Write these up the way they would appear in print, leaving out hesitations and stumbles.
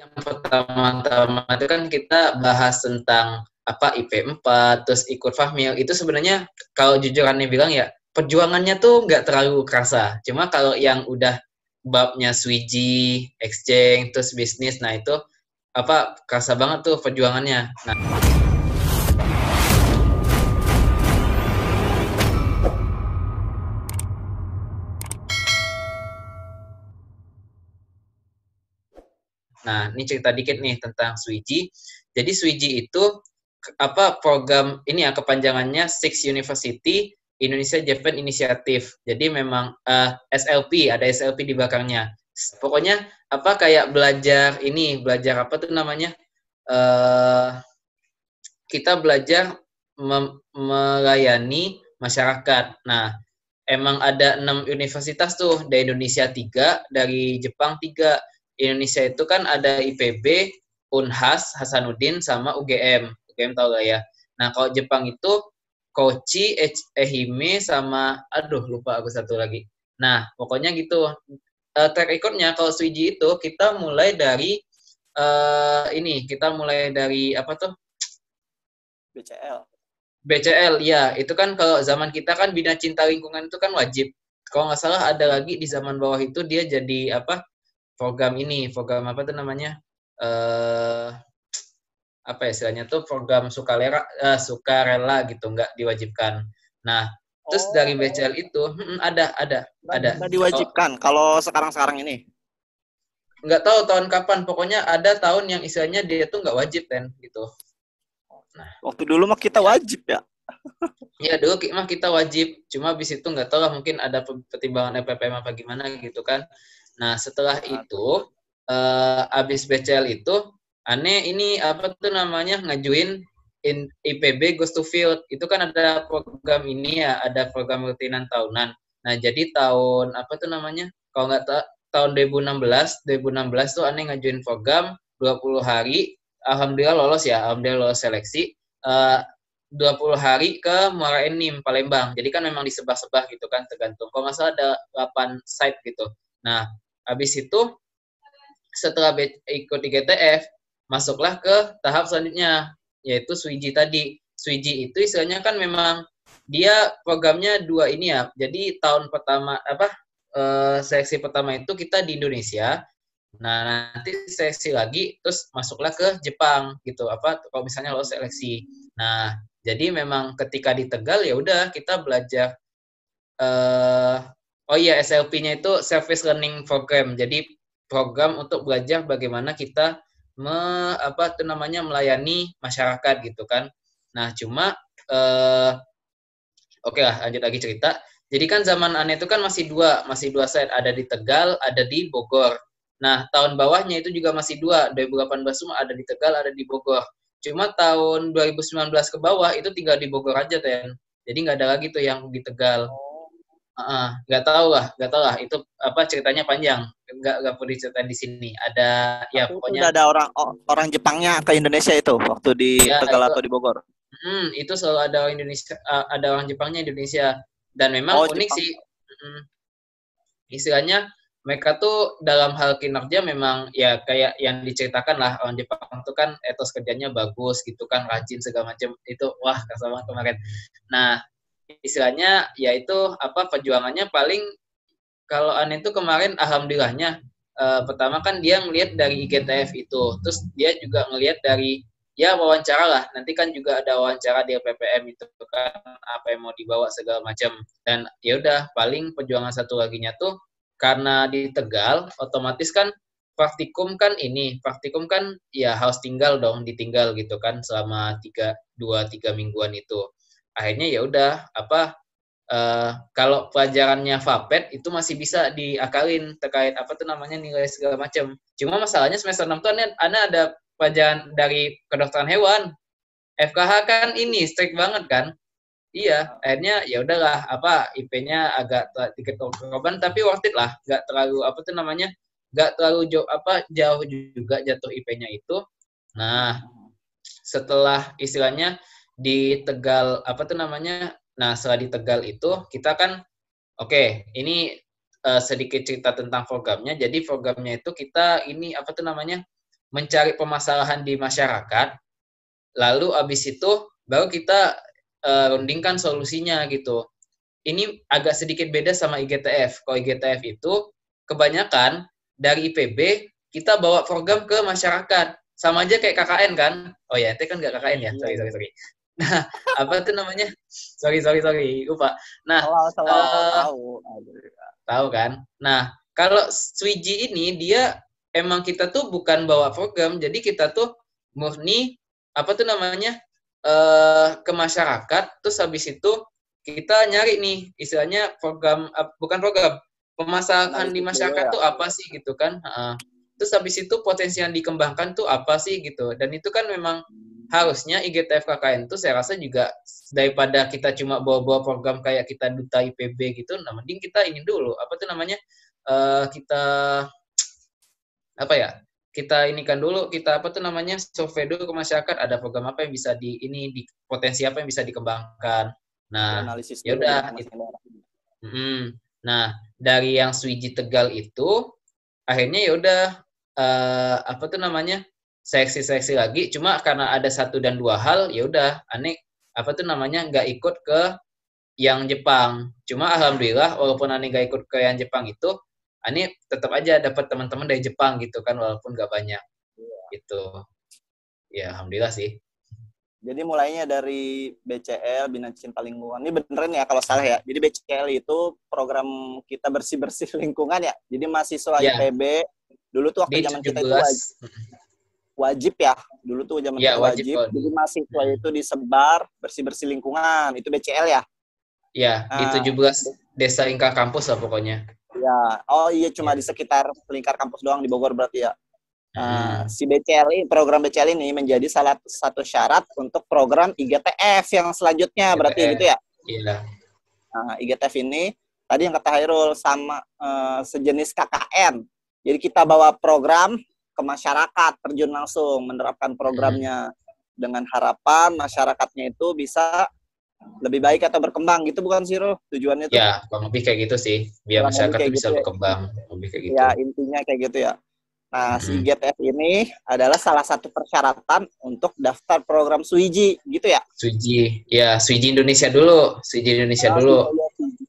Yang pertama-tama itu kan kita bahas tentang apa IP 4, terus ikut Fahmil. Itu sebenarnya kalau jujurannya bilang ya, perjuangannya tuh nggak terlalu kerasa. Cuma kalau yang udah babnya Swiji, exchange, terus bisnis, nah itu apa kerasa banget tuh perjuangannya. Nah, ini cerita dikit nih tentang Swiji. Jadi Swiji itu apa program ini ya kepanjangannya Six University Indonesia Japan Initiative. Jadi memang SLP, ada SLP di belakangnya. Pokoknya apa kayak belajar ini, belajar apa tuh namanya? uh, kita belajar melayani masyarakat. Nah, emang ada 6 universitas tuh, dari Indonesia 3, dari Jepang 3. Indonesia itu kan ada IPB, Unhas, Hasanuddin, sama UGM. UGM tau gak ya? Nah, kalau Jepang itu Kochi, Ehime, sama, aduh lupa aku satu lagi. Nah, pokoknya gitu. Track recordnya kalau Swiji itu kita mulai dari kita mulai dari apa tuh? BCL. BCL, ya. Itu kan kalau zaman kita kan Bina Cinta Lingkungan itu kan wajib. Kalau nggak salah ada lagi di zaman bawah itu dia jadi apa? Program ini, program apa tuh namanya? Apa ya istilahnya tuh program sukarela gitu, nggak diwajibkan. Nah, terus dari BCL itu ada. Nggak diwajibkan kalau sekarang ini. Nggak tahu tahun kapan, pokoknya ada tahun yang istilahnya dia tuh nggak wajib kan gitu. Nah, waktu dulu mah kita wajib ya. Ya dulu mah kita wajib, cuma habis itu nggak tahu lah mungkin ada pertimbangan LPPM apa gimana gitu kan. Nah setelah itu habis BCL itu aneh ini apa tuh namanya ngajuin IPB Goes to Field. Itu kan ada program ini ya, ada program rutinan tahunan. Nah jadi tahun apa tuh namanya, kalau nggak tahun 2016 tuh aneh ngajuin program 20 hari. Alhamdulillah lolos ya, alhamdulillah lolos seleksi. 20 hari ke Muara Enim, Palembang. Jadi kan memang disebah-sebah gitu kan, tergantung. Kalau nggak salah ada 8 site gitu. Nah, habis itu setelah ikut IGTF, masuklah ke tahap selanjutnya, yaitu Swiji tadi. Swiji itu istilahnya kan memang dia programnya dua ini ya. Jadi tahun pertama seleksi pertama itu kita di Indonesia. Nah, nanti seleksi lagi terus masuklah ke Jepang gitu. Apa kalau misalnya lo seleksi. Nah, jadi memang ketika di Tegal ya udah kita belajar SLP-nya itu Service Learning Program. Jadi program untuk belajar bagaimana kita melayani masyarakat gitu kan. Nah, cuma oke lah lanjut lagi cerita. Jadi kan zaman aneh itu kan masih dua site, ada di Tegal, ada di Bogor. Nah, tahun bawahnya itu juga masih dua, 2018 semua ada di Tegal, ada di Bogor. Cuma tahun 2019 ke bawah itu tinggal di Bogor aja, Ten. Jadi nggak ada lagi tuh yang di Tegal. Nggak tahu lah. Itu apa ceritanya panjang. Nggak perlu diceritain di sini. Ada ya Tapi pokoknya. Itu udah ada orang Jepangnya ke Indonesia itu waktu di Ya, Tegal atau di Bogor. Itu selalu ada orang Indonesia, ada orang Jepangnya Indonesia. Dan memang unik Jepang. sih. Istilahnya mereka tuh dalam hal kinerja memang ya kayak yang diceritakan lah, orang Jepang tuh kan etos kerjanya bagus gitu kan, rajin segala macam itu, wah kasar banget kemarin. Nah istilahnya ya itu apa perjuangannya paling kalau aneh itu kemarin alhamdulillahnya pertama kan dia ngelihat dari IGTF itu, terus dia juga ngelihat dari ya wawancara lah, nanti kan juga ada wawancara di LPPM itu kan apa yang mau dibawa segala macam. Dan ya udah paling perjuangan satu laginya tuh karena di Tegal otomatis kan praktikum kan ya harus tinggal dong, ditinggal gitu kan selama 2-3 mingguan itu. Akhirnya ya udah apa kalau pelajarannya Vapet itu masih bisa diakalin terkait apa tuh namanya nilai segala macam. Cuma masalahnya semester 6 tuh ada pelajaran dari kedokteran hewan. FKH kan ini strict banget kan. Iya, akhirnya ya udahlah apa IP-nya agak dikit korban tapi worth it lah, nggak terlalu apa tuh namanya, nggak terlalu jauh juga jatuh IP-nya itu. Nah, setelah istilahnya di Tegal apa tuh namanya, nah setelah di Tegal itu kita kan ini sedikit cerita tentang programnya. Jadi programnya itu kita ini apa tuh namanya mencari permasalahan di masyarakat, lalu abis itu baru kita rundingkan solusinya gitu. Ini agak sedikit beda sama IGTF. Kalau IGTF itu kebanyakan dari IPB kita bawa program ke masyarakat. Sama aja kayak KKN kan? Oh ya, itu kan nggak KKN ya? Sorry. Nah, apa tuh namanya? Sorry, lupa. Nah, tahu. Tahu kan? Nah, kalau Swiji ini dia emang kita tuh bukan bawa program, jadi kita tuh murni apa tuh namanya ke masyarakat, terus habis itu kita nyari nih istilahnya program bukan program permasalahan di masyarakat tuh apa sih gitu kan? Terus habis itu potensi yang dikembangkan tuh apa sih gitu, dan itu kan memang harusnya IGTF KKN tuh saya rasa juga daripada kita cuma bawa-bawa program kayak kita duta IPB gitu, nah mending kita ini dulu apa tuh namanya kita apa ya kita inikan dulu, kita apa tuh namanya survei dulu ke masyarakat, ada program apa yang bisa di ini, di potensi apa yang bisa dikembangkan. Nah, ya udah. Nah, dari yang Swiji Tegal itu akhirnya ya udah apa tuh namanya seleksi lagi, cuma karena ada 1 dan 2 hal ya udah aneh apa tuh namanya nggak ikut ke yang Jepang. Cuma alhamdulillah walaupun aneh nggak ikut ke yang Jepang itu, aneh tetap aja dapat teman-teman dari Jepang gitu kan, walaupun nggak banyak gitu. Ya alhamdulillah sih. Jadi mulainya dari BCL, Bina Cinta Lingkungan. Ini beneran ya kalau salah ya. Jadi BCL itu program kita bersih-bersih lingkungan ya. Jadi mahasiswa IPB dulu tuh waktu zaman kita itu wajib ya. Dulu tuh zaman kita wajib. Jadi mahasiswa itu disebar bersih-bersih lingkungan. Itu BCL ya? Iya, di 17 desa lingkar kampus lah pokoknya. Ya, oh iya cuma di sekitar lingkar kampus doang di Bogor berarti ya. Si BCL, program BCL ini menjadi salah satu syarat untuk program IGTF yang selanjutnya, berarti gitu ya? Iya. Nah, IGTF ini tadi yang kata Hairul sama sejenis KKN. Jadi kita bawa program ke masyarakat, terjun langsung menerapkan programnya dengan harapan masyarakatnya itu bisa lebih baik atau berkembang gitu, bukan sih Rul? Tujuannya itu? Ya, kurang lebih kayak gitu sih, biar masyarakat itu bisa berkembang, lebih kayak gitu. Ya, intinya kayak gitu ya. Nah, si IGTF ini adalah salah satu persyaratan untuk daftar program Swiji, gitu ya? Swiji, ya Swiji Indonesia dulu, Swiji Indonesia dulu.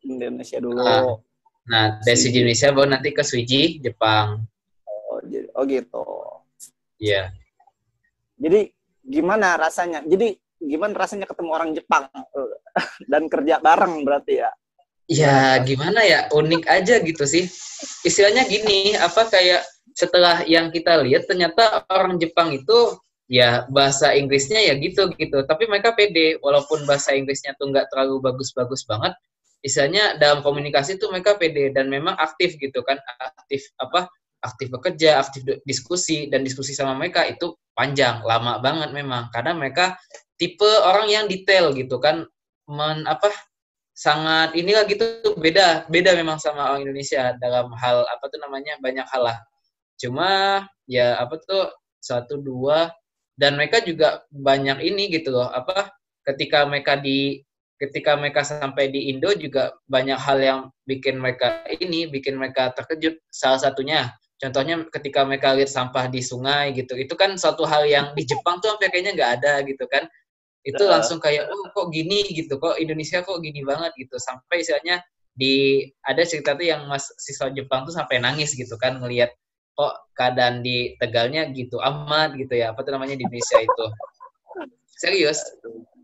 Indonesia dulu. Nah, dari Swiji Indonesia baru nanti ke Swiji Jepang. Oh gitu. Iya. Jadi gimana rasanya? Gimana rasanya ketemu orang Jepang dan kerja bareng berarti ya? Ya gimana ya, unik aja gitu sih. Istilahnya gini, apa kayak setelah yang kita lihat ternyata orang Jepang itu ya bahasa Inggrisnya ya gitu, tapi mereka pede walaupun bahasa Inggrisnya tuh nggak terlalu bagus-bagus banget, istilahnya dalam komunikasi tuh mereka pede dan memang aktif gitu kan, aktif bekerja, aktif diskusi, dan diskusi sama mereka itu panjang, lama banget memang, karena mereka tipe orang yang detail gitu kan, sangat inilah gitu, beda memang sama orang Indonesia dalam hal apa tuh namanya banyak hal lah. Cuma ya apa tuh 1, 2 dan mereka juga banyak ini gitu loh, ketika mereka sampai di Indo juga banyak hal yang bikin mereka terkejut. Salah satunya contohnya ketika mereka lihat sampah di sungai gitu, itu kan suatu hal yang di Jepang tuh sampai kayaknya nggak ada gitu kan. Itu langsung kayak kok gini gitu, kok Indonesia kok gini banget gitu, sampai istilahnya ada cerita tuh yang siswa Jepang tuh sampai nangis gitu kan ngelihat kok keadaan di Tegalnya gitu amat gitu ya, apa tuh namanya di Indonesia itu. Serius,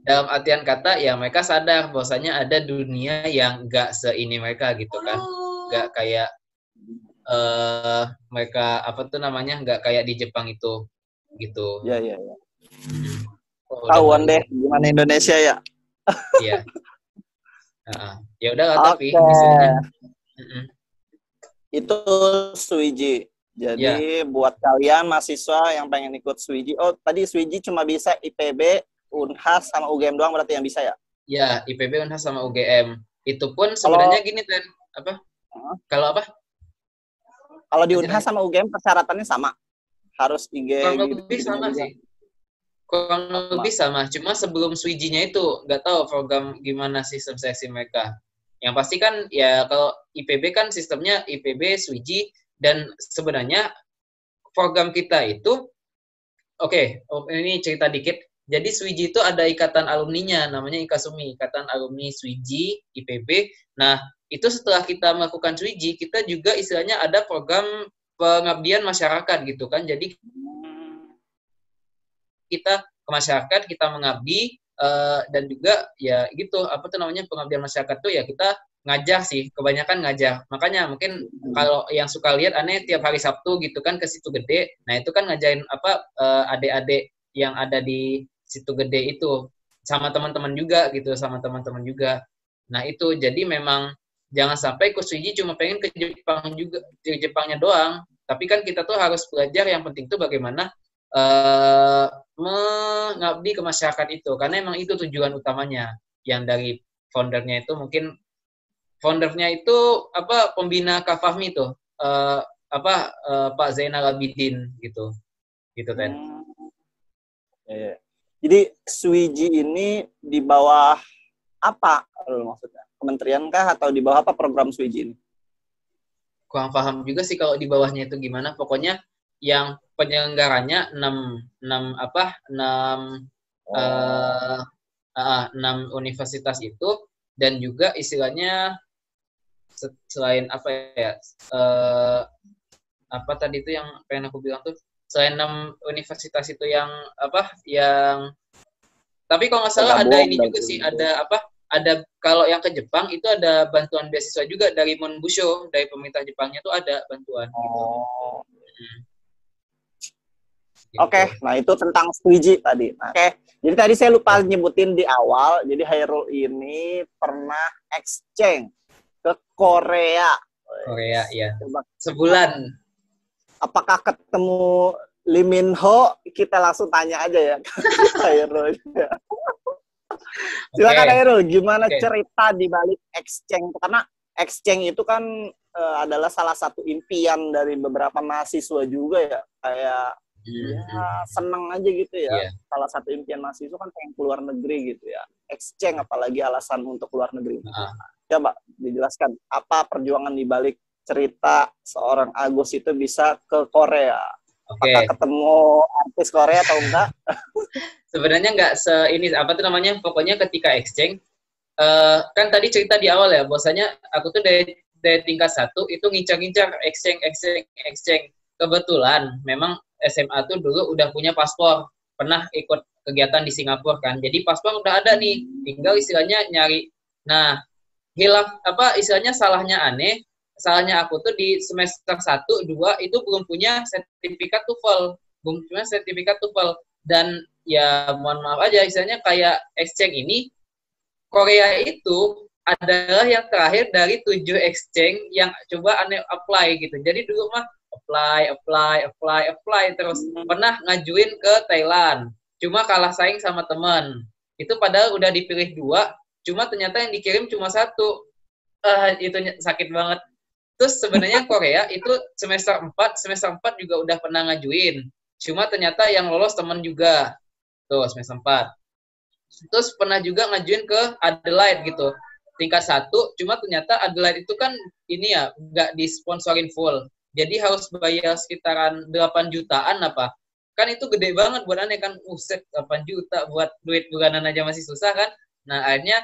dalam artian kata ya mereka sadar bahwasanya ada dunia yang nggak seini mereka gitu kan, nggak kayak mereka apa tuh namanya nggak kayak di Jepang itu gitu. Iya. Tahuan deh gimana Indonesia ya. Iya. Ya udah tapi misalnya itu Swiji. Jadi buat kalian mahasiswa yang pengen ikut Swiji, tadi Swiji cuma bisa IPB, Unhas sama UGM doang berarti yang bisa ya? Ya, IPB, Unhas sama UGM. Itu pun sebenarnya gini Ten, Kalau apa? Kalau di Unhas sama UGM persyaratannya sama. Harus IG kurang lebih sama sih. Kurang lebih sama, cuma sebelum Swiji-nya itu nggak tahu program gimana sistem seleksi mereka. Yang pasti kan ya kalau IPB kan sistemnya IPB, Swiji, dan sebenarnya program kita itu Ini cerita dikit. Jadi Swiji itu ada ikatan alumninya, namanya Ikasumi, Ikatan Alumni Swiji IPB. Nah, itu setelah kita melakukan Swiji, kita juga istilahnya ada program pengabdian masyarakat gitu kan. Jadi kita ke masyarakat, kita mengabdi, dan juga ya gitu, apa tuh namanya, pengabdian masyarakat tuh ya kita ngajar sih, kebanyakan ngajar. Makanya mungkin kalau yang suka lihat aneh tiap hari Sabtu gitu kan ke Situ Gede. Nah, itu kan ngajarin apa adik-adik yang ada di Situ Gede itu sama teman-teman juga gitu, sama teman-teman juga. Nah, itu jadi memang jangan sampai ikut Suji cuma pengen ke Jepang juga, ke Jepangnya doang. Tapi kan kita tuh harus belajar, yang penting tuh bagaimana mengabdi ke masyarakat itu, karena emang itu tujuan utamanya. Yang dari foundernya itu mungkin apa pembina Kafahmi tuh Pak Zainal Abidin gitu Ten. Jadi Swiji ini di bawah apa maksudnya? Kementerian kah atau di bawah apa program Swiji ini? Kurang paham juga sih kalau di bawahnya itu gimana. Pokoknya yang penyelenggaranya 6 universitas itu, dan juga istilahnya selain apa ya, apa tadi itu yang pengen aku bilang tuh, selain 6 universitas itu yang tapi kalau nggak salah ada ini juga sih, ada kalau yang ke Jepang itu ada bantuan beasiswa juga dari Monbusho, dari pemerintah Jepangnya tuh ada bantuan gitu. Oke, nah itu tentang Swiji tadi. Oke, jadi tadi saya lupa nyebutin di awal, jadi Hairul ini pernah exchange ke Korea. Korea, ya. Sebulan. Apakah ketemu Lee Min Ho? Kita langsung tanya aja ya. Hairul. Silakan Hairul, gimana cerita di balik exchange? Karena exchange itu kan adalah salah satu impian dari beberapa mahasiswa juga ya. Kayak seneng aja gitu ya. Salah satu impian mahasiswa kan pengen keluar negeri gitu ya. Exchange apalagi alasan untuk keluar negeri. Coba dijelaskan apa perjuangan di balik cerita seorang Agus itu bisa ke Korea. Apakah ketemu artis Korea atau enggak? Sebenarnya enggak pokoknya ketika exchange, kan tadi cerita di awal ya, bahwasanya aku tuh dari tingkat 1 itu ngincar-ngincar exchange. Kebetulan memang SMA tuh dulu udah punya paspor, pernah ikut kegiatan di Singapura kan, jadi paspor udah ada nih, tinggal istilahnya nyari. Nah, istilahnya salahnya aku tuh di semester 1, 2 itu belum punya sertifikat TOEFL, dan ya mohon maaf aja, istilahnya kayak exchange ini, Korea itu adalah yang terakhir dari 7 exchange yang coba aneh apply gitu. Jadi dulu mah apply terus. Pernah ngajuin ke Thailand, cuma kalah saing sama teman. Itu padahal udah dipilih 2, cuma ternyata yang dikirim cuma 1. Itu sakit banget. Terus sebenarnya Korea itu semester 4 juga udah pernah ngajuin. Cuma ternyata yang lolos teman juga. Tuh, semester 4. Terus pernah juga ngajuin ke Adelaide gitu. Tingkat 1, cuma ternyata Adelaide itu kan ini ya, nggak disponsorin full. Jadi harus bayar sekitaran 8 jutaan apa. Kan itu gede banget buat aneh kan. 8 juta buat duit bulanan aja masih susah kan. Nah, akhirnya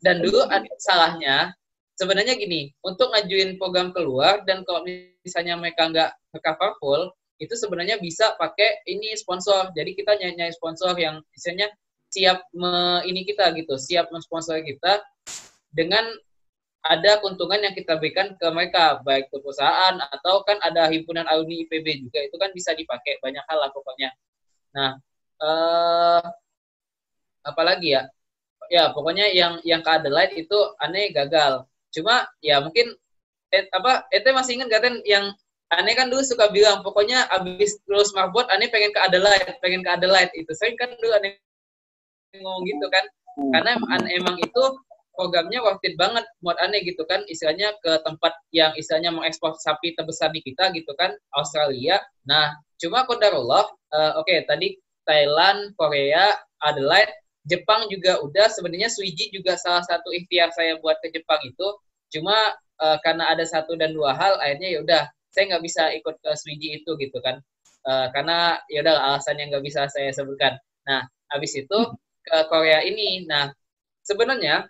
dan dulu salahnya sebenarnya gini, untuk ngajuin program keluar, dan kalau misalnya mereka nggak cover full, itu sebenarnya bisa pakai ini sponsor. Jadi kita nyari sponsor yang misalnya siap siap mensponsor kita dengan ada keuntungan yang kita berikan ke mereka, baik ke perusahaan atau kan ada himpunan alumni IPB juga, itu kan bisa dipakai banyak hal lah pokoknya. Nah, apalagi ya? Ya pokoknya yang ke Adelaide itu aneh gagal. Cuma ya mungkin Ete masih ingat gak Ten, yang aneh kan dulu suka bilang pokoknya abis lulus marbot aneh pengen ke Adelaide itu. Saya kan dulu aneh ngomong gitu kan, karena emang itu programnya worth it banget buat aneh gitu kan, istilahnya ke tempat yang istilahnya mengekspor sapi terbesar di kita gitu kan, Australia. Nah, cuma qadarullah, tadi Thailand, Korea, Adelaide, Jepang juga udah. Sebenarnya Swiji juga salah satu ikhtiar saya buat ke Jepang itu, cuma karena ada 1 dan 2 hal, akhirnya ya udah saya nggak bisa ikut ke Swiji itu gitu kan. karena ya udah alasan yang nggak bisa saya sebutkan. Nah, habis itu ke Korea ini. Nah, sebenarnya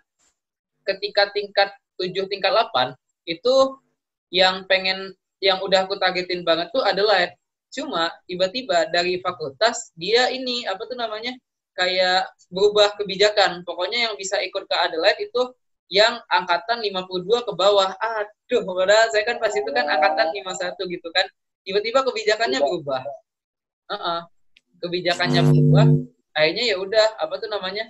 ketika tingkat 7, tingkat 8 itu yang udah aku targetin banget tuh adalah cuma tiba-tiba dari fakultas dia ini apa tuh namanya kayak berubah kebijakan. Pokoknya yang bisa ikut ke Adelaide itu yang angkatan 52 ke bawah. Aduh, padahal saya kan pas itu kan angkatan 51 gitu kan. Tiba-tiba kebijakannya berubah. Kebijakannya berubah. Akhirnya ya udah apa tuh namanya?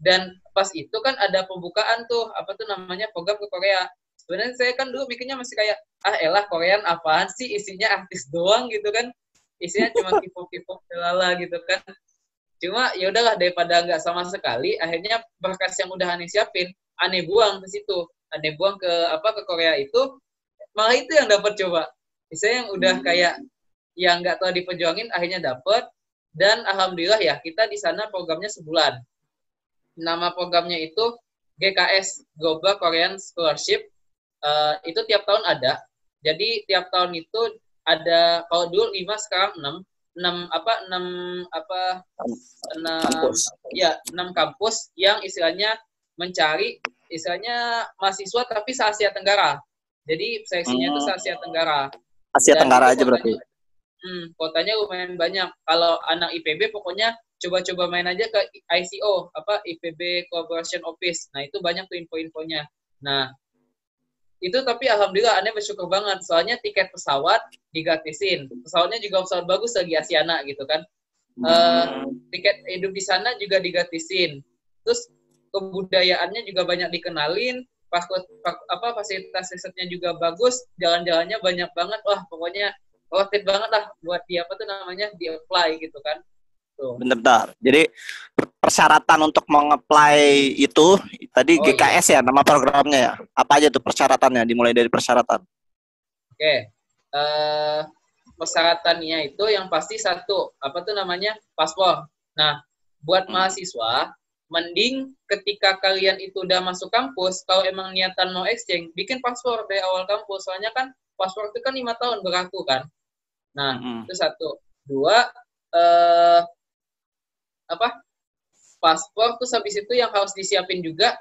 Dan pas itu kan ada pembukaan tuh apa tuh namanya program ke Korea. Sebenarnya saya kan dulu mikirnya masih kayak elah Korean apaan sih, isinya artis doang gitu kan, isinya cuma K-pop lala gitu kan. Cuma ya udahlah daripada nggak sama sekali, akhirnya berkas yang udah aneh siapin aneh buang ke situ, aneh buang ke Korea itu, malah itu yang dapat coba. Misalnya yang udah kayak yang nggak tahu diperjuangin akhirnya dapat. Dan alhamdulillah ya kita di sana programnya sebulan. Nama programnya itu GKS, Global Korean Scholarship. Itu tiap tahun ada. Jadi tiap tahun itu ada, kalau dulu 5, sekarang 6 kampus yang istilahnya mencari istilahnya mahasiswa tapi se-Asia Tenggara. Jadi seleksinya itu se-Asia Tenggara. Asia Tenggara aja berarti. Kotanya lumayan banyak. Kalau anak IPB pokoknya coba-coba main aja ke ICO, IPB Collaboration Office. Nah, itu banyak tuh info-infonya. Nah, itu tapi alhamdulillah aneh bersyukur banget. Soalnya tiket pesawat digratisin. Pesawatnya juga pesawat bagus lagi Asiana gitu kan. Tiket hidup di sana juga digratisin. Terus kebudayaannya juga banyak dikenalin. Fasilitas risetnya juga bagus. Jalan-jalannya banyak banget. Wah, pokoknya worth it banget lah buat di apply gitu kan. Bentar. Jadi persyaratan untuk mengapply itu tadi GKS ya nama programnya ya. Apa aja tuh persyaratannya? Dimulai dari persyaratan. Oke. Persyaratannya itu yang pasti satu, paspor. Nah, buat mahasiswa, mending ketika kalian itu udah masuk kampus, kalau emang niatan mau exchange, bikin paspor dari awal kampus. Soalnya kan paspor itu kan 5 tahun berlaku kan. Nah, itu satu. Dua, paspor terus habis itu yang harus disiapin juga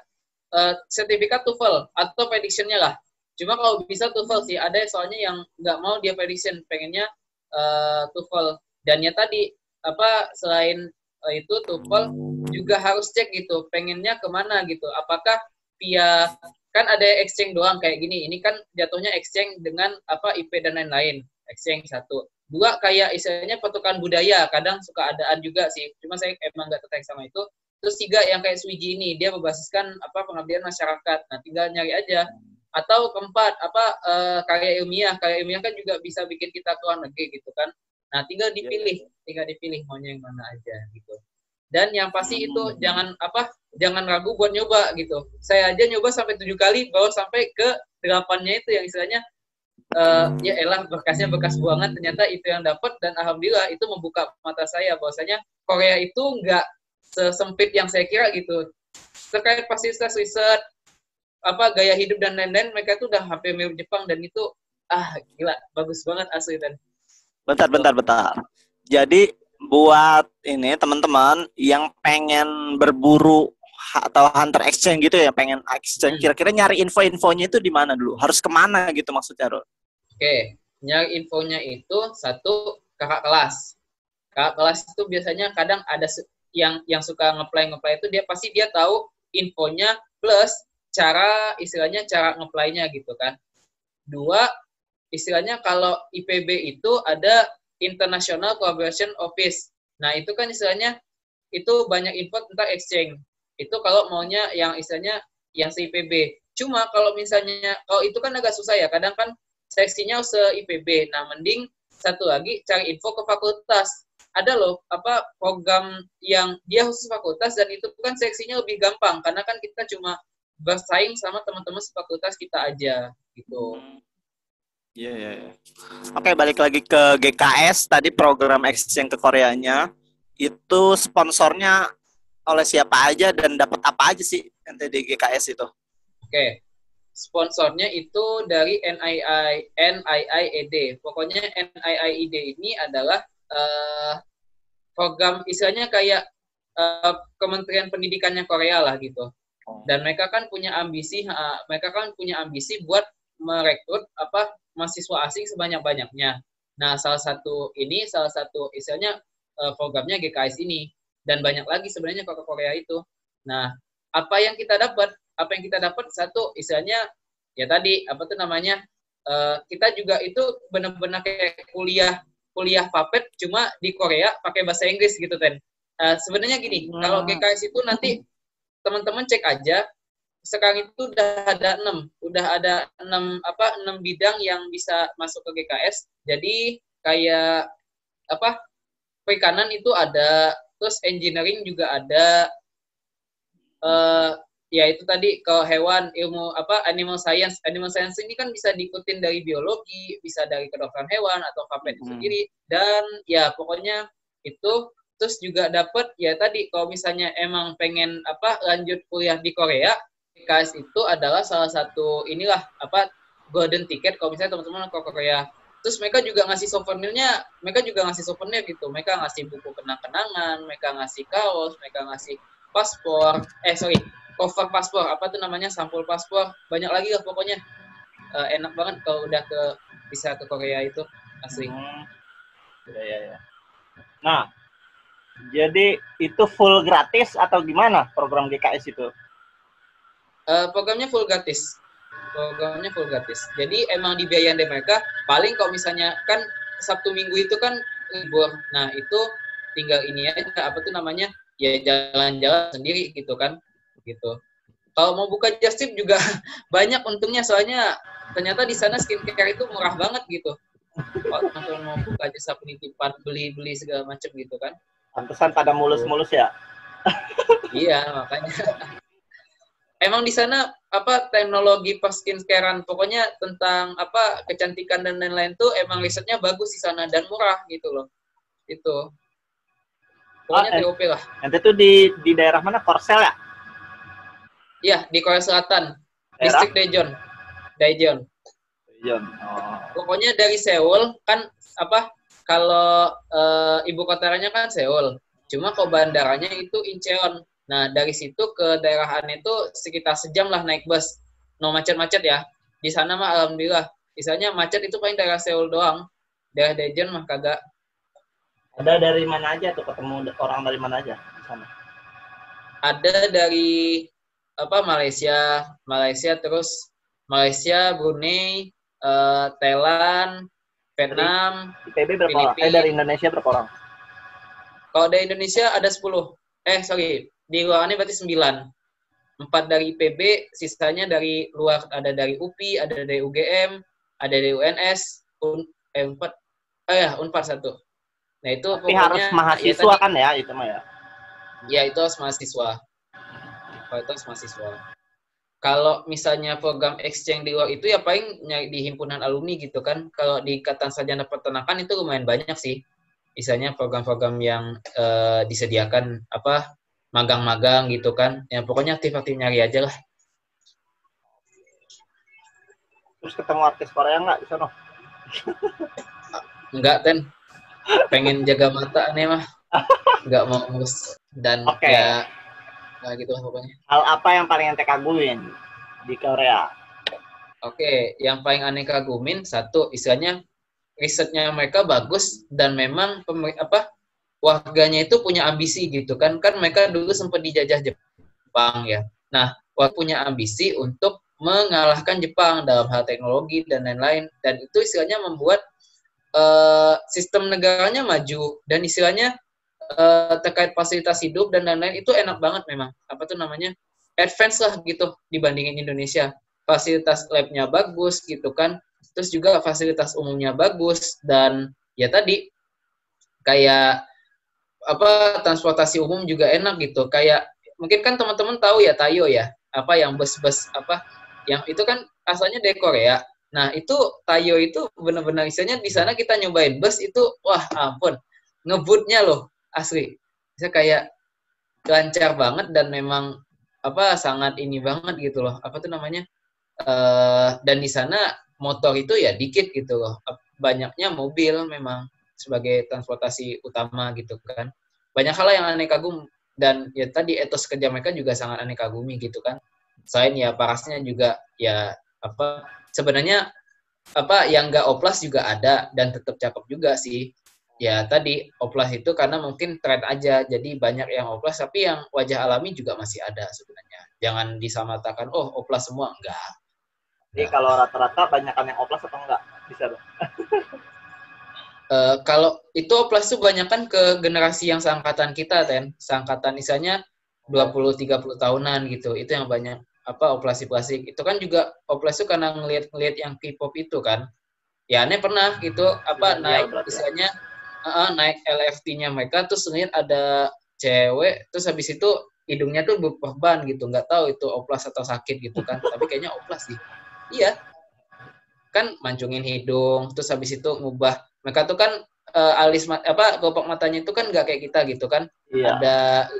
sertifikat TOEFL atau prediction-nya lah. Cuma kalau bisa TOEFL sih, ada soalnya yang nggak mau dia prediction, pengennya TOEFL. Dan ya tadi selain itu TOEFL juga harus cek gitu, pengennya kemana gitu. Apakah via kan ada exchange doang kayak gini. Ini kan jatuhnya exchange dengan IP dan lain-lain. Exchange satu. Dua, kayak istilahnya pertukaran budaya, kadang suka adaan juga sih, cuma saya emang nggak tertarik sama itu. Terus tiga, yang kayak Swiji ini, dia berbasiskan pengabdian masyarakat, nah tinggal nyari aja. Atau keempat, karya ilmiah kan juga bisa bikin kita keluar negeri gitu kan. Nah tinggal dipilih maunya yang mana aja gitu. Dan yang pasti itu jangan ragu buat nyoba gitu. Saya aja nyoba sampai 7 kali, baru sampai ke 8-nya itu yang istilahnya ya elah berkasnya bekas buangan, ternyata itu yang dapat. Dan alhamdulillah itu membuka mata saya bahwasanya Korea itu nggak sesempit yang saya kira gitu. Terkait fasilitas riset, gaya hidup dan lain-lain, mereka itu udah hampir mirip Jepang, dan itu gila bagus banget asli. Dan bentar. Jadi buat ini teman-teman yang pengen berburu atau hunter exchange gitu ya, pengen exchange, kira-kira nyari info-infonya itu di mana dulu? Harus kemana gitu maksudnya, Rul? Oke, nyari infonya itu satu, kakak kelas. Kakak kelas itu biasanya kadang ada yang suka ngeplay itu dia tahu infonya plus cara ngeplay-nya gitu kan. Dua, istilahnya kalau IPB itu ada International Collaboration Office. Nah, itu kan istilahnya itu banyak info tentang exchange. Itu kalau maunya yang istilahnya yang se-IPB. Cuma kalau misalnya, kalau itu kan agak susah ya, kadang kan seksinya se-IPB. Nah, mending satu lagi cari info ke fakultas. Ada loh program yang dia khusus fakultas, dan itu kan seksinya lebih gampang karena kan kita cuma bersaing sama teman-teman sefakultas kita aja gitu. Iya. Oke, balik lagi ke GKS tadi, program exchange ke Koreanya. Itu sponsornya oleh siapa aja dan dapat apa aja sih ente di GKS itu? Oke. sponsornya itu dari NIIED. Pokoknya NIIED ini adalah program istilahnya kayak Kementerian Pendidikannya Korea lah gitu. Dan mereka kan punya ambisi buat merekrut mahasiswa asing sebanyak-banyaknya. Nah, salah satu istilahnya programnya GKS ini, dan banyak lagi sebenarnya ke Korea itu. Nah, apa yang kita dapat satu istilahnya ya tadi kita juga itu benar-benar kayak kuliah puppet cuma di Korea pakai bahasa Inggris gitu sebenarnya gini, kalau GKS itu nanti teman-teman cek aja, sekarang itu udah ada 6 bidang yang bisa masuk ke GKS. Jadi kayak perikanan itu ada, terus engineering juga ada, ya itu tadi ke hewan, ilmu animal science ini kan bisa diikutin dari biologi, bisa dari kedokteran hewan atau FAPED sendiri, dan ya pokoknya itu. Terus juga dapat ya tadi kalau misalnya emang pengen lanjut kuliah di Korea, GKS itu adalah salah satu golden ticket kalau misalnya teman-teman ke Korea. Terus mereka juga ngasih souvenir gitu. Mereka ngasih buku kenang-kenangan, mereka ngasih kaos, mereka ngasih cover paspor, sampul paspor, banyak lagi lah pokoknya. Enak banget kalau udah bisa ke Korea itu, asli. Ya. Nah, jadi itu full gratis atau gimana program GKS itu? Programnya full gratis. Jadi emang dibiayain dari mereka. Paling kalau misalnya kan Sabtu Minggu itu kan libur. Nah, itu tinggal ini aja ya jalan-jalan sendiri gitu kan. Gitu. Kalau mau buka just tip juga banyak untungnya, soalnya ternyata di sana skincare itu murah banget gitu. Kalau teman-teman mau buka jasa penitipan, beli segala macam gitu kan. Pantesan pada mulus-mulus ya. Iya, makanya. Emang di sana teknologi perskincarean, pokoknya tentang kecantikan dan lain-lain tuh emang risetnya bagus di sana dan murah gitu loh. Itu. Pokoknya TOP lah. Nanti tuh di daerah mana? Korsel ya? Iya, di Korea Selatan. Distrik Daejeon. Oh. Pokoknya dari Seoul kan kalau ibu kotanya kan Seoul. Cuma kalau bandaranya itu Incheon. Nah, dari situ ke daerah Ane itu sekitar sejam lah naik bus. No macet-macet ya. Di sana mah alhamdulillah. Misalnya macet itu paling daerah Seoul doang. Daerah Daejeon mah kagak. Ada dari mana aja tuh, ketemu orang dari mana aja di sana? Ada dari Malaysia, terus Malaysia, Brunei, Thailand, Vietnam, IPB berapa orang? Dari Indonesia berapa orang? Kalau dari Indonesia ada 10. Di luar ini berarti 9. 4 dari IPB, sisanya dari luar, ada dari UPI, ada dari UGM, ada dari UNS, Unpad 1. Nah, itu tapi harus mahasiswa kan ya, itu mah ya? Ya, itu harus mahasiswa. Kalau misalnya program exchange di luar itu ya paling di himpunan alumni gitu kan. Kalau di Ikatan Sarjana Peternakan itu lumayan banyak sih. Misalnya program-program yang disediakan magang-magang gitu kan. Ya pokoknya aktif-aktif nyari aja lah. Terus ketemu artis Korea nggak di sana? Enggak, pengen jaga mata nih mah. Enggak mau ngurus. Dan ya nah gitu lah pokoknya. Hal apa yang paling ente kagumin di Korea? Yang paling aneh kagumin, satu, istilahnya risetnya mereka bagus dan memang warganya itu punya ambisi gitu kan. Kan mereka dulu sempat dijajah Jepang ya. Nah, punya ambisi untuk mengalahkan Jepang dalam hal teknologi dan lain-lain, dan itu istilahnya membuat sistem negaranya maju, dan istilahnya terkait fasilitas hidup dan lain-lain itu enak banget memang. Advance lah gitu dibandingin Indonesia. Fasilitas labnya bagus gitu kan. Terus juga fasilitas umumnya bagus, dan ya tadi kayak transportasi umum juga enak gitu. Kayak mungkin kan teman-teman tahu ya Tayo ya, yang bus-bus yang itu kan asalnya dari Korea. Nah, itu Tayo itu benar-benar istilahnya di sana kita nyobain bus itu, wah ampun, ngebutnya loh. Asli, saya kayak lancar banget dan memang sangat ini banget gitu loh, dan di sana motor itu ya dikit gitu loh. Banyaknya mobil memang sebagai transportasi utama gitu kan. Banyak hal yang aneh kagum dan ya tadi etos kerja mereka juga sangat aneh kagumi gitu kan. Selain ya parasnya juga ya apa sebenarnya apa yang nggak oplas juga ada dan tetap cakep juga sih. Ya tadi oplas itu karena mungkin tren aja jadi banyak yang oplas tapi yang wajah alami juga masih ada sebenarnya. Jangan disamatakan oh oplas semua enggak. Jadi kalau rata-rata banyakan yang oplas atau enggak? Bisa dong. Kalau itu oplas tuh banyak kan ke generasi yang seangkatan kita, Ten. Seangkatan misalnya 20-30 tahunan gitu. Itu yang banyak apa oplasi plastik. Itu kan juga oplas tuh karena ngelihat yang K-pop itu kan. Ya aneh pernah gitu apa naik misalnya naik LFT-nya mereka terus ngeliat ada cewek terus habis itu hidungnya tuh berperban gitu. Nggak tahu itu oplas atau sakit gitu kan. Tapi kayaknya oplas sih. Iya, kan mancungin hidung, terus habis itu ngubah. Mereka tuh kan alis kelopak matanya itu kan nggak kayak kita gitu kan, Iya. ada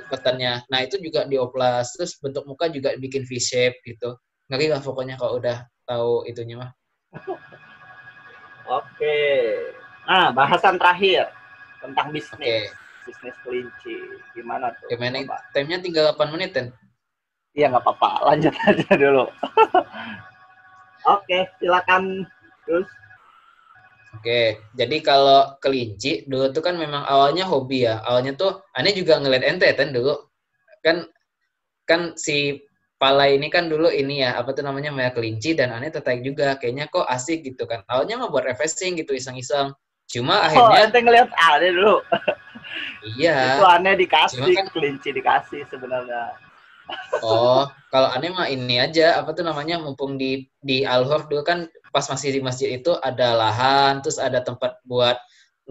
iketannya. Nah itu juga dioplas, terus bentuk muka juga bikin V-shape gitu. Ngeri lah pokoknya kalau udah tahu itunya mah. Oke. Nah, bahasan terakhir tentang bisnis. Oke. Bisnis kelinci. Gimana tuh? Gimana? Time-nya tinggal 8 menit kan? Iya, nggak apa-apa. Lanjut aja dulu. Oke, silakan. Terus. Oke, jadi kalau kelinci dulu tuh kan memang awalnya hobi ya. Awalnya tuh aneh juga ngeliat ente kan dulu. Kan si Pala ini kan dulu ini ya, apa tuh namanya, Maya Kelinci, dan aneh tertarik juga. Kayaknya kok asik gitu kan. Awalnya mah buat refreshing gitu, iseng-iseng. Cuma akhirnya... ente ngeliat aneh dulu. Iya. Itu aneh dikasih, kan, kelinci dikasih sebenarnya. Oh, kalau aneh mah ini aja, apa tuh namanya, mumpung di Al-Hur dulu kan pas masih di masjid itu ada lahan, terus ada tempat buat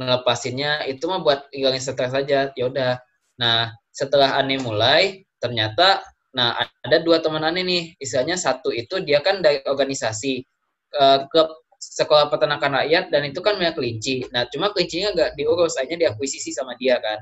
ngelepasinnya, itu mah buat hilangin stres aja, ya udah. Nah, setelah aneh mulai, ternyata, nah ada dua teman aneh nih, istilahnya satu itu dia kan dari organisasi, klub sekolah peternakan rakyat, dan itu kan banyak kelinci. Nah, cuma kelincinya nggak diurus, akhirnya diakuisisi sama dia kan.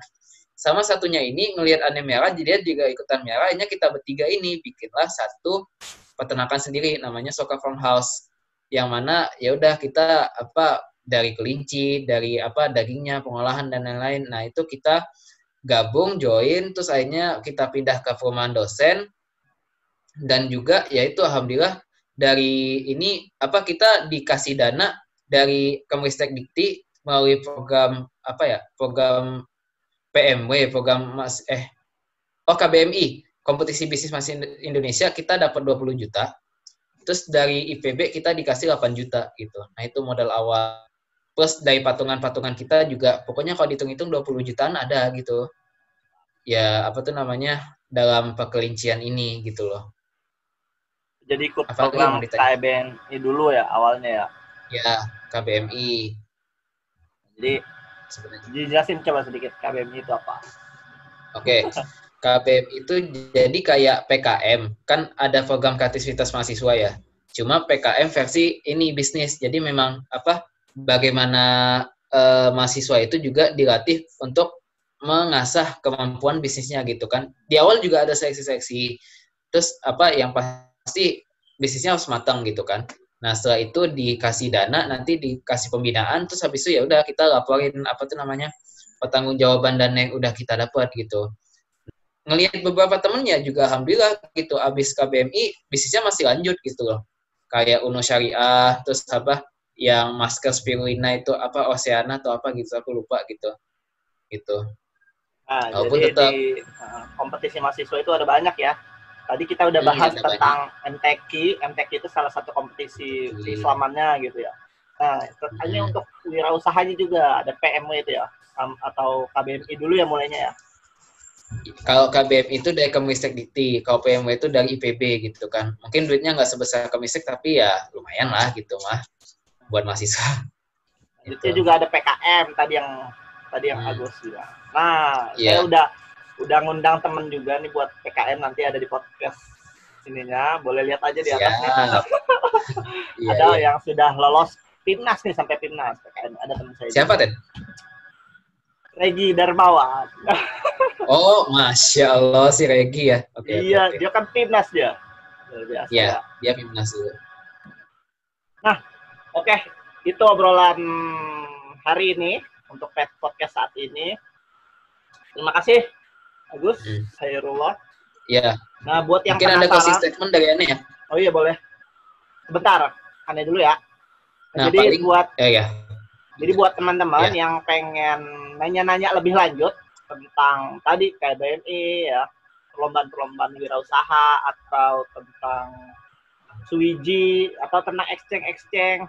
Sama satunya ini ngelihat aneh merah, jadi dia juga ikutan merah. Akhirnya kita bertiga ini bikinlah satu peternakan sendiri, namanya Soka Farmhouse. Yang mana ya udah kita apa dari kelinci, dari apa dagingnya, pengolahan dan lain-lain. Nah itu kita gabung, join, terus akhirnya kita pindah ke perumahan dosen. Dan juga ya itu alhamdulillah dari ini apa kita dikasih dana dari Kemristek Dikti melalui program apa ya, program PMW, KBMI, Kompetisi Bisnis Masih Indonesia, kita dapat 20 juta. Terus dari IPB kita dikasih 8 juta gitu. Nah, itu modal awal. Plus dari patungan-patungan kita juga, pokoknya kalau dihitung-hitung 20 jutaan ada gitu. Ya, apa tuh namanya, dalam perkelincian ini gitu loh. Jadi ikut program KBMI dulu ya awalnya ya? Ya, KBMI. Jadi dijelasin coba sedikit KBMI itu apa? Oke. KBMI itu jadi kayak PKM. Kan ada program kreativitas mahasiswa ya. Cuma PKM versi ini bisnis. Jadi memang apa bagaimana mahasiswa itu juga dilatih untuk mengasah kemampuan bisnisnya gitu kan. Di awal juga ada seleksi-seleksi. Terus apa yang pasti bisnisnya harus matang gitu kan. Nah, setelah itu dikasih dana, nanti dikasih pembinaan, terus habis itu ya udah kita laporin apa tuh namanya pertanggungjawaban dana yang udah kita dapat gitu. Ngelihat beberapa temennya juga alhamdulillah gitu, abis KBMI bisnisnya masih lanjut gitu loh. Kayak Uno Syariah, terus apa yang masker spirulina itu apa Oceana atau apa gitu, aku lupa gitu. Gitu. Nah, jadi tetap, di kompetisi mahasiswa itu ada banyak ya. Tadi kita udah bahas tentang MTQ. MTQ itu salah satu kompetisi keislamannya gitu ya. Nah, hanya untuk wirausahanya juga ada PMW itu ya, atau KBMI dulu ya mulainya ya. Kalau KBMI itu dari Kemristek Dikti, kalau PMW itu dari IPB gitu kan. Mungkin duitnya nggak sebesar Kemristek tapi ya lumayan lah gitu mah buat mahasiswa. Itu juga ada PKM tadi yang Agus bilang. Nah, saya udah ngundang temen juga nih buat PKM, nanti ada di podcast sininya, boleh lihat aja di atas nih. Ada yang sudah lolos Pimnas nih, sampai Pimnas PKM, ada teman saya. Siapa Ten? Regi Darmawan. Oh, Masya Allah si Regi ya. Iya, dia kan Pimnas dia. Iya, dia Pimnas dulu. Oke, itu obrolan hari ini untuk pet podcast saat ini. Terima kasih Agus Khairullah. Ya. Nah, buat yang mungkin ada closing statement dari Ane ya? Oh iya boleh. Sebentar, Ane dulu ya. Nah, jadi paling, buat ya. Jadi buat teman-teman yang pengen nanya-nanya lebih lanjut tentang tadi kayak BMI ya, perlombaan-perlombaan wirausaha atau tentang Suiji atau tentang exchange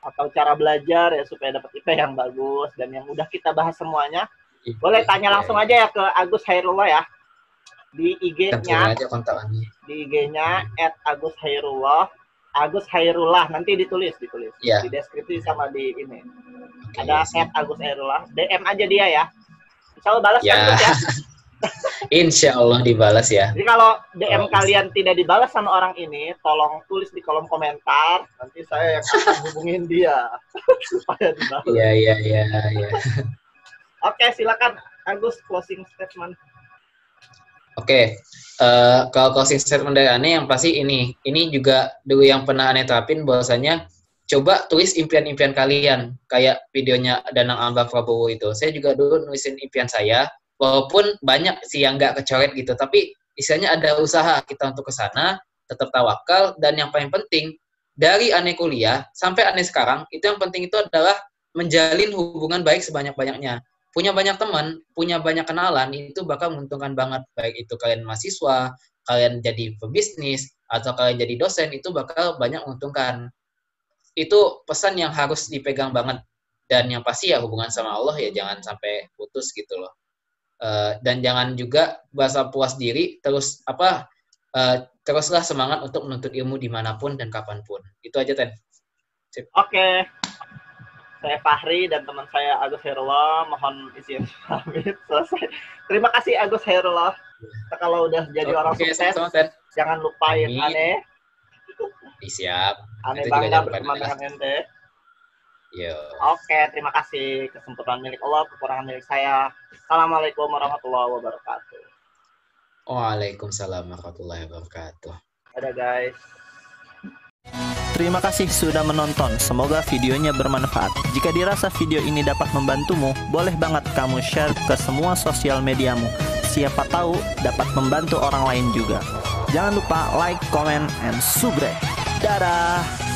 atau cara belajar ya supaya dapat IP yang bagus dan yang udah kita bahas semuanya, boleh tanya langsung aja ya ke Agus Khairullah ya. Di IG-nya, di IG-nya @AgusKhairullah, Agus Khairullah, nanti ditulis di deskripsi sama di ini. Ada @AgusKhairullah, DM aja dia ya. Insya Allah balas kan ya. Insya Allah dibalas ya. Jadi kalau DM kalian tidak dibalas sama orang ini, tolong tulis di kolom komentar, nanti saya yang akan hubungin dia supaya dibalas. Iya. Oke, silakan Agus closing statement. Oke, kalau closing statement dari Ane yang pasti ini juga dulu yang pernah Ane terapin bahwasanya coba tulis impian-impian kalian kayak videonya Danang Ambang Prabowo itu. Saya juga dulu nulisin impian saya, walaupun banyak sih yang nggak kecoret gitu, tapi istilahnya ada usaha kita untuk ke sana, tetap tawakal, dan yang paling penting dari Ane kuliah sampai Ane sekarang itu yang penting itu adalah menjalin hubungan baik sebanyak-banyaknya. Punya banyak teman, punya banyak kenalan, itu bakal menguntungkan banget. Baik itu kalian mahasiswa, kalian jadi pebisnis, atau kalian jadi dosen, itu bakal banyak menguntungkan. Itu pesan yang harus dipegang banget. Dan yang pasti ya hubungan sama Allah ya jangan sampai putus gitu loh. Dan jangan juga bahasa puas diri, teruslah semangat untuk menuntut ilmu dimanapun dan kapanpun. Itu aja, Ten. Oke. Saya Fahri dan teman saya Agus Khairullah, mohon izin pamit. Selesai. Terima kasih Agus Khairullah. Kalau udah jadi orang sukses, jangan lupain Ane. Siap. Ane bangga berteman dengan ente. Yo. Oke, terima kasih. Kesempurnaan milik Allah, kekurangan milik saya. Assalamualaikum warahmatullahi wabarakatuh. Waalaikumsalam warahmatullahi wabarakatuh. Dadah guys. Terima kasih sudah menonton, semoga videonya bermanfaat. Jika dirasa video ini dapat membantumu, boleh banget kamu share ke semua sosial mediamu. Siapa tahu dapat membantu orang lain juga. Jangan lupa like, comment, and subscribe. Dadah!